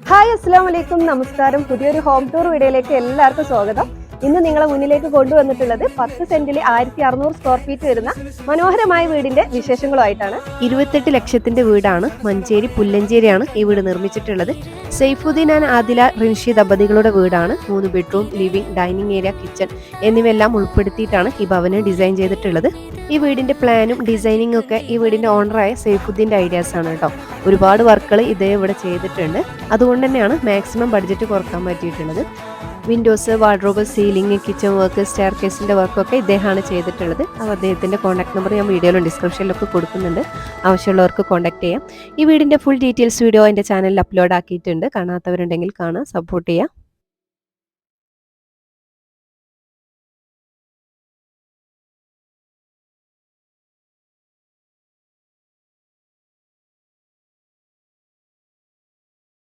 Hi അസ്സലാമു അലൈക്കും നമസ്കാരം. പുതിയൊരു ഹോം ടൂർ വീഡിയോയിലേക്ക് എല്ലാവർക്കും സ്വാഗതം. ഇന്ന് നിങ്ങളെ മുന്നിലേക്ക് കൊണ്ടുവന്നിട്ടുള്ളത് 10 സെന്റിൽ 1600 സ്ക്വയർ ഫീറ്റ് വരുന്ന മനോഹരമായ വീടിന്റെ വിശേഷങ്ങളുമായിട്ടാണ്. 28 ലക്ഷത്തിന്റെ വീടാണ്. മഞ്ചേരി പുല്ലഞ്ചേരിയാണ് ഈ വീട് നിർമ്മിച്ചിട്ടുള്ളത്. സൈഫുദ്ദീൻ ആൻഡ് ആദില റിൻഷി ദമ്പതികളുടെ വീടാണ്. 3 bedroom, living, dining area, kitchen എന്നിവയെല്ലാം ഉൾപ്പെടുത്തിയിട്ടാണ് ഈ ഭവനം ഡിസൈൻ ചെയ്തിട്ടുള്ളത്. ഈ വീടിന്റെ പ്ലാനും ഡിസൈനിങ്ങും ഒക്കെ ഈ വീടിന്റെ ഓണറായ സൈഫുദ്ദീന്റെ ഐഡിയാസ് ആണ് കേട്ടോ. ഒരുപാട് വർക്കുകൾ ഇതേ ഇവിടെ ചെയ്തിട്ടുണ്ട്. അതുകൊണ്ട് തന്നെയാണ് മാക്സിമം ബഡ്ജറ്റ് കുറക്കാൻ പറ്റിയിട്ടുള്ളത്. Windows, wardrobe, ceiling, kitchen work, stair കേസിൻ്റെ വർക്കൊക്കെ ഇദ്ദേഹമാണ് ചെയ്തിട്ടുള്ളത്. അപ്പോൾ അദ്ദേഹത്തിൻ്റെ കോൺടാക്ട് നമ്പർ ഞാൻ വീഡിയോയിലും ഡിസ്ക്രിപ്ഷനിലൊക്കെ കൊടുക്കുന്നുണ്ട്. ആവശ്യമുള്ളവർക്ക് കോൺടാക്ട് ചെയ്യാം. ഈ വീടിൻ്റെ ഫുൾ ഡീറ്റെയിൽസ് വീഡിയോ എൻ്റെ ചാനലിൽ അപ്ലോഡ് ആക്കിയിട്ടുണ്ട്. കാണാത്തവരുണ്ടെങ്കിൽ കാണാം, സപ്പോർട്ട് ചെയ്യാം.